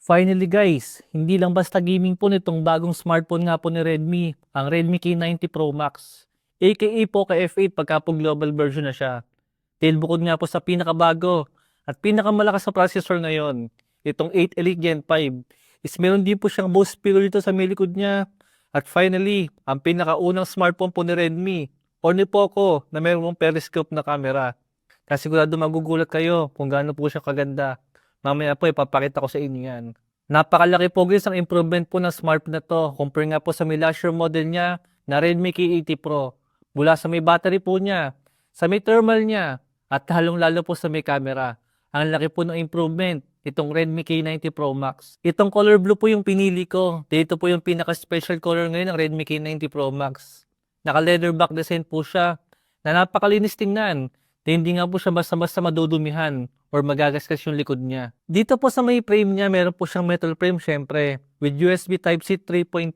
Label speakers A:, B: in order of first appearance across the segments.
A: Finally guys, hindi lang basta gaming po nitong bagong smartphone nga po ni Redmi, ang Redmi K90 Pro Max. aka po ka-F8 pagka po global version na siya. Dahil bukod nga po sa pinakabago at pinakamalakas na processor ngayon, itong 8 Elite Gen 5, is meron din po siyang boost speaker dito sa may likod niya. At finally, ang pinakaunang smartphone po ni Redmi o ni Poco na meron pong periscope na camera. Kasi sigurado magugulat kayo kung gaano po siya kaganda. Mamaya po ipapakita ko sa inyo yan. Napakalaki po guys ang improvement po ng smartphone na to compare nga po sa may last year model niya na Redmi K80 Pro. Mula sa may battery po niya, sa may thermal niya, at lalong-lalo po sa may camera. Ang laki po ng improvement itong Redmi K90 Pro Max. Itong color blue po yung pinili ko. Dito po yung pinaka-special color ngayon ng Redmi K90 Pro Max. Naka-leather back design po siya na napakalinis tingnan. Hindi nga po siya basta-basta madudumihan or magagasgas yung likod niya. Dito po sa may frame niya, meron po siyang metal frame syempre with USB Type-C 3.2.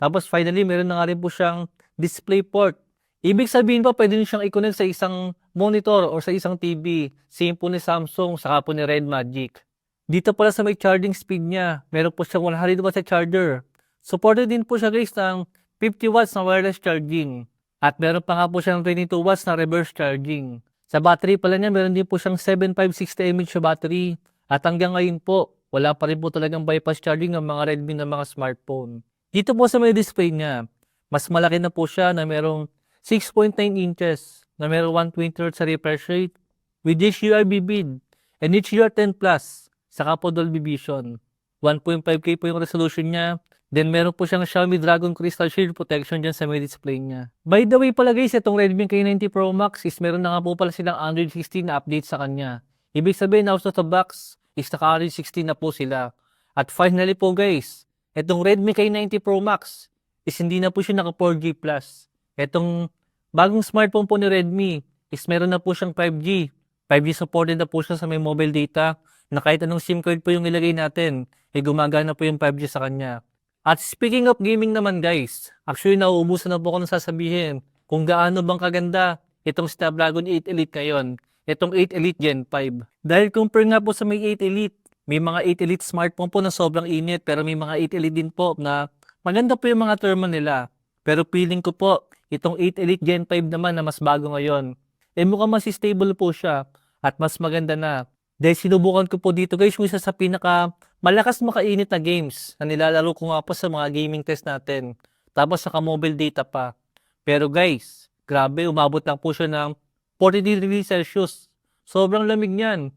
A: Tapos finally, meron na nga rin po siyang display port. Ibig sabihin po, pwede nyo siyang i-connect sa isang monitor or sa isang TV. Same po ni Samsung, saka po ni Red Magic. Dito pala sa may charging speed niya, meron po siyang 100 watts sa charger. Supported din po siya guys ng 50 watts na wireless charging. At meron pa nga po siyang 22 watts na reverse charging. Sa battery pala niya, meron din po siyang 7560 mAh na battery. At hanggang ngayon po, wala pa rin po talagang bypass charging ng mga Redmi na mga smartphone. Dito po sa may display niya, mas malaki na po siya na merong 6.9 inches na merong 120 Hz sa refresh rate with HDR bid and HDR10 Plus saka po Dolby Vision. 1.5K po yung resolution niya. Then meron po siyang Xiaomi Dragon Crystal Shield protection dyan sa may display niya. By the way pala guys, itong Redmi K90 Pro Max is meron na nga po pala silang Android 16 na update sa kanya. Ibig sabihin out of the box is naka Android 16 na po sila. At finally po guys, itong Redmi K90 Pro Max is hindi na po siya naka 4G Plus. Itong bagong smartphone po ni Redmi is meron na po siyang 5G. 5G supported na po siya sa may mobile data na kahit anong SIM card po yung ilagay natin, gumagana po yung 5G sa kanya. At speaking of gaming naman guys, actually nauubusan na po ako ng sasabihin kung gaano bang kaganda itong Snapdragon 8 Elite ngayon, itong 8 Elite Gen 5. Dahil compare nga po sa may 8 Elite, may mga 8 Elite smartphone po na sobrang init pero may mga 8 Elite din po na maganda po yung mga thermal nila. Pero feeling ko po, itong 8 Elite Gen 5 naman na mas bago ngayon, mukhang mas stable po siya at mas maganda na. Dahil sinubukan ko po dito guys, yung isa sa pinaka malakas makainit na games na nilalaro ko nga po sa mga gaming test natin. Tapos saka mobile data pa. Pero guys, grabe, umabot lang po siya ng 40 degrees Celsius. Sobrang lamig niyan.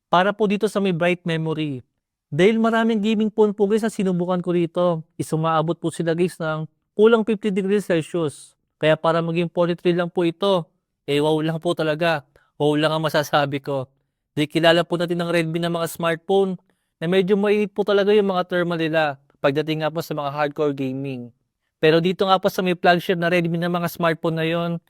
A: Para po dito sa may bright memory. Dahil maraming gaming phone po guys na sinubukan ko rito, umaabot po sila guys ng kulang 50 degrees Celsius. Kaya para maging 43 lang po ito, wow lang po talaga. Wow lang ang masasabi ko. Di kilala po natin ng Redmi na mga smartphone na medyo mainit po talaga yung mga thermal nila pagdating nga po sa mga hardcore gaming. Pero dito nga po sa may flagship na Redmi na mga smartphone na yon,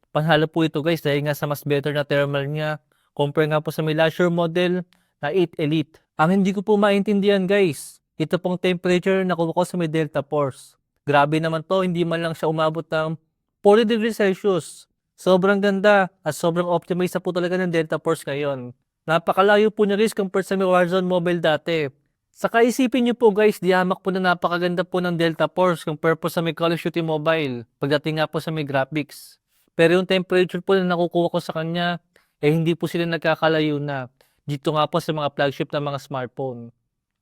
A: panalo po ito guys dahil nga sa mas better na thermal niya compare nga po sa may last year model na 8 Elite. Ang hindi ko po maintindihan guys, ito pong temperature na kuha ko sa may Delta Force. Grabe naman to, hindi man lang siya umabot ng 40 degrees Celsius. Sobrang ganda at sobrang optimized na po talaga ng Delta Force ngayon. Napakalayo po niya guys compared sa may Warzone Mobile dati. Saka isipin niyo po guys, dihamak po na napakaganda po ng Delta Force compared po sa may Call of Duty Mobile pagdating nga po sa may graphics. Pero yung temperature po na nakukuha ko sa kanya, hindi po sila nagkakalayo na. Dito nga po sa mga flagship na mga smartphone.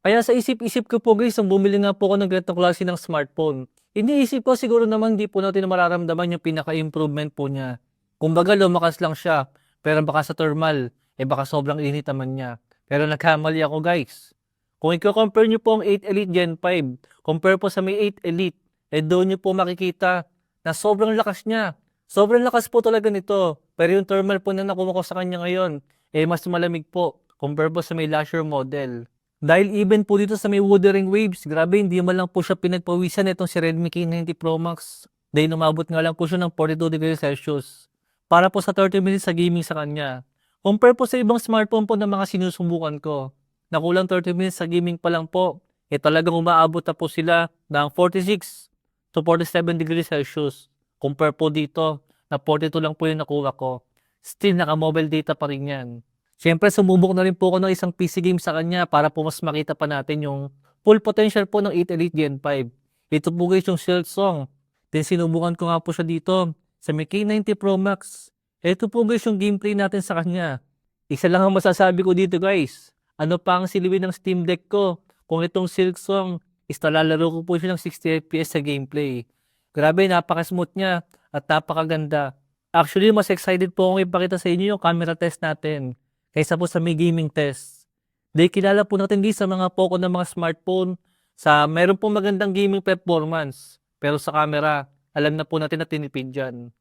A: Kaya sa isip-isip ko po guys, nung bumili nga po ako ng ganitong klase ng smartphone, iniisip ko siguro naman di po natin mararamdaman yung pinaka-improvement po niya. Kumbaga lumakas lang siya, pero baka sa thermal, baka sobrang init naman niya. Pero nagkamali ako guys. Kung i-compare niyo po ang 8 Elite Gen 5, compare po sa may 8 Elite, doon niyo po makikita na sobrang lakas niya. Sobrang lakas po talaga nito. Pero yung thermal po na nakuha ko sa kanya ngayon, mas malamig po compare po sa may last year model. Dahil even po dito sa may wuthering waves, grabe hindi man lang po siya pinagpawisan itong si Redmi K90 Pro Max. Dahil umabot nga lang po siya ng 42 degrees Celsius. Para po sa 30 minutes sa gaming sa kanya. Compare po sa ibang smartphone po na mga sinusubukan ko. Na kulang 30 minutes sa gaming pa lang po. Talagang umaabot na po sila ng 46 to 47 degrees Celsius. Compare po dito na 42 lang po yung nakuha ko. Still naka-mobile data pa rin yan. Siyempre sumubok na rin po ako ng isang PC game sa kanya para po mas makita pa natin yung full potential po ng 8 Elite Gen 5. Ito po guys yung Silksong. Then sinubukan ko nga po siya dito sa may K90 Pro Max. Ito po guys yung gameplay natin sa kanya. Isa lang ang masasabi ko dito guys. Ano pa ang silbi ng Steam Deck ko kung itong Silksong is nalalaro ko po siya ng 60 FPS sa gameplay. Grabe, napaka-smooth niya at napakaganda. Actually, mas excited po akong ipakita sa inyo yung camera test natin kaysa po sa may gaming test. Dahil kilala po natin guys sa mga Poco ng mga smartphone sa meron po magandang gaming performance. Pero sa camera, alam na po natin na tinipid dyan.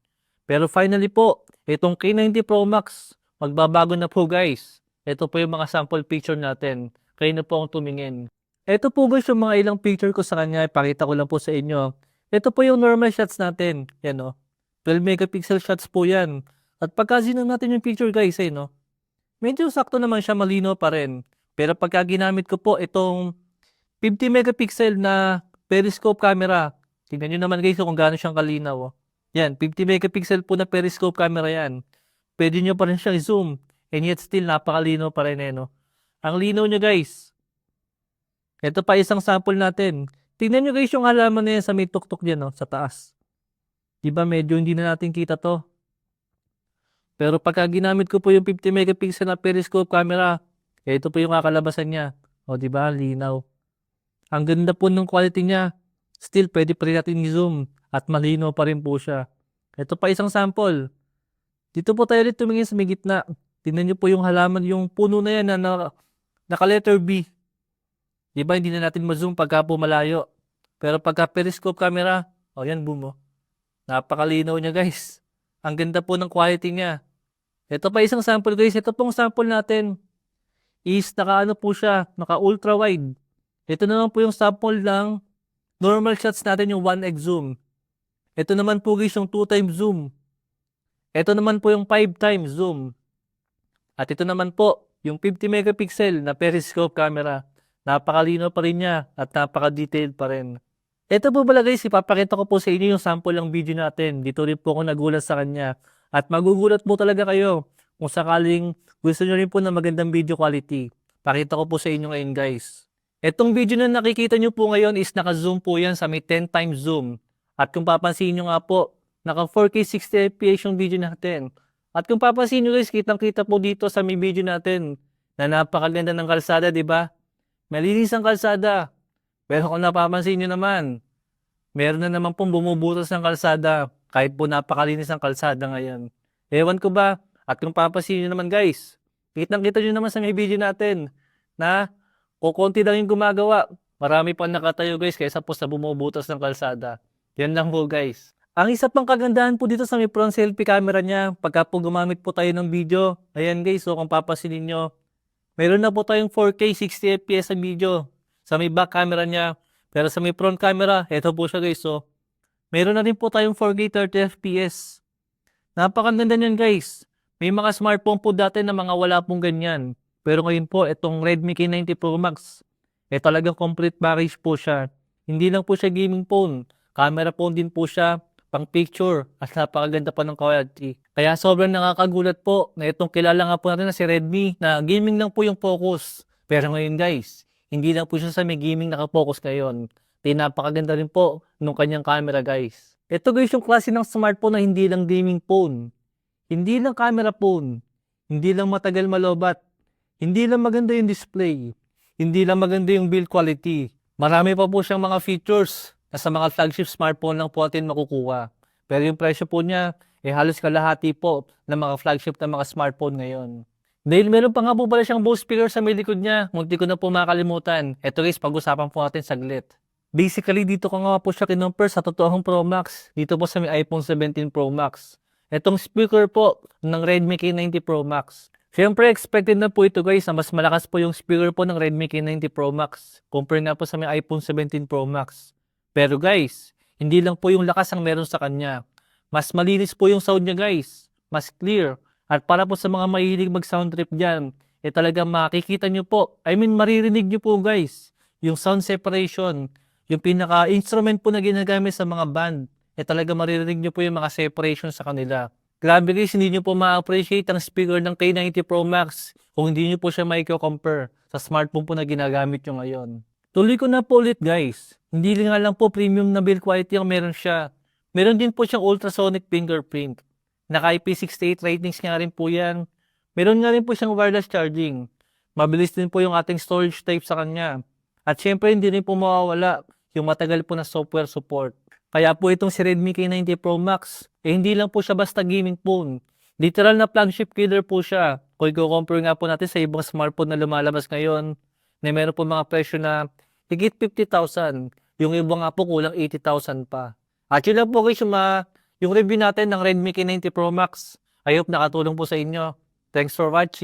A: Pero finally po, itong K90 Pro Max, magbabago na po guys. Ito po yung mga sample picture natin. Kayo na po ang tumingin. Ito po guys yung mga ilang picture ko sa kanya. Ipakita ko lang po sa inyo. Ito po yung normal shots natin. Yan o. 12 megapixel shots po yan. At pagka-zoom natin yung picture guys, no? Medyo sakto naman siya, malino pa rin. Pero pagka ginamit ko po itong 50 megapixel na periscope camera, tingnan nyo naman guys kung gaano siyang kalinaw. Yan, 50 megapixel po na periscope camera yan. Pwede nyo pa rin siyang zoom. And yet still, napakalino pa rin no? Ang linaw nyo guys. Ito pa isang sample natin. Tingnan nyo guys yung halaman na yan sa may tuktok dyan, no? Sa taas. Diba medyo hindi na natin kita to. Pero pagka ginamit ko po yung 50 megapixel na periscope camera, ito po yung kakalabasan niya. O diba, linaw. Ang ganda po ng quality niya. Still, pwede pa rin natin i-zoom at malinaw pa rin po siya. Ito pa isang sample. Dito po tayo ulit tumingin sa may gitna. Tingnan niyo po yung halaman, yung puno na yan na naka-letter B. Diba, hindi na natin ma-zoom pagka po malayo. Pero pagka periscope camera, o yan, boom. Napakalinaw niya guys. Ang ganda po ng quality niya. Ito pa isang sample guys. Ito pong sample natin is naka-ano po siya, naka-ultra wide. Ito naman po yung sample ng normal shots natin yung 1x zoom. Ito naman po guys yung 2 times zoom. Ito naman po yung 5 times zoom. At ito naman po yung 50 megapixel na periscope camera. Napakalino pa rin niya at napaka-detailed pa rin. Ito po pala guys, ipapakita ko po sa inyo yung sample ng video natin. Dito rin po ako nagulat sa kanya. At magugulat po talaga kayo kung sakaling gusto nyo rin po ng magandang video quality. Pakita ko po sa inyo ngayon guys. Itong video na nakikita nyo po ngayon is naka-zoom po yan sa may 10 times zoom. At kung papansin nyo nga po, naka 4K 60 FPS yung video natin. At kung papansin nyo guys, kitang-kita po dito sa may video natin na napakaganda ng kalsada, di ba? Malinis ang kalsada. Pero kung napapansin nyo naman, meron na naman pong bumubutas ng kalsada kahit po napakalinis ang kalsada ngayon. Ewan ko ba? At kung papansin nyo naman guys, kitang-kita nyo naman sa may video natin na kukunti lang yung gumagawa. Marami pang nakatayo guys kaysa po sa bumubutas ng kalsada. Yan lang po guys. Ang isa pang kagandahan po dito sa may front selfie camera niya, pagka po gumamit po tayo ng video, ayan guys, so kung papansinin nyo, meron na po tayong 4K 60 FPS sa video sa may back camera niya. Pero sa may front camera, eto po siya guys, so meron na rin po tayong 4K 30 FPS. Napakaganda niyan guys. May mga smartphone po dati na mga wala pong ganyan. Pero ngayon po, itong Redmi K90 Pro Max, talagang complete package po siya. Hindi lang po siya gaming phone. Camera phone din po siya, pang picture, at napakaganda pa ng quality. Kaya sobrang nakakagulat po na itong kilala nga po natin na si Redmi na gaming lang po yung focus. Pero ngayon guys, hindi lang po siya sa may gaming nakapokus ngayon. Napakaganda rin po nung kanyang camera guys. Ito guys yung klase ng smartphone na hindi lang gaming phone. Hindi lang camera phone. Hindi lang matagal malobat. Hindi lang maganda yung display. Hindi lang maganda yung build quality. Marami pa po siyang mga features na sa mga flagship smartphone lang po natin makukuha. Pero yung presyo po niya, halos kalahati po ng mga flagship na mga smartphone ngayon. Dahil meron pa nga po pala siyang Bose speaker sa may likod niya. Munti ko na po makalimutan. Ito guys, pag-usapan po natin saglit. Basically, dito ko nga po siya kinumpare sa totoong Pro Max. Dito po sa may iPhone 17 Pro Max. Itong speaker po ng Redmi K90 Pro Max. Siyempre, expected na po ito guys na mas malakas po yung speaker po ng Redmi K90 Pro Max. Compare nga po sa may iPhone 17 Pro Max. Pero guys, hindi lang po yung lakas ang meron sa kanya. Mas malinis po yung sound niya guys. Mas clear. At para po sa mga mahilig mag-sound trip dyan, talagang makikita nyo po, maririnig nyo po guys, yung sound separation, yung pinaka-instrument po na ginagamit sa mga band, talaga maririnig nyo po yung mga separation sa kanila. Grabe guys, hindi nyo po ma-appreciate ang speaker ng K90 Pro Max kung hindi nyo po siya compare sa smartphone po na ginagamit nyo ngayon. Tuloy ko na po ulit guys, hindi nga lang po premium na build quality ang meron siya. Meron din po siyang ultrasonic fingerprint. Naka IP68 ratings nga rin po yan. Meron nga rin po siyang wireless charging. Mabilis din po yung ating storage type sa kanya. At syempre hindi rin po mawawala yung matagal po na software support. Kaya po itong si Redmi K90 Pro Max, hindi lang po siya basta gaming phone. Literal na flagship killer po siya. Kung i-compare nga po natin sa ibang smartphone na lumalabas ngayon, na meron po mga presyo na higit 50,000. Yung iba nga po kulang 80,000 pa. At yun lang po guys yung review natin ng Redmi K90 Pro Max. I hope nakatulong po sa inyo. Thanks for watching.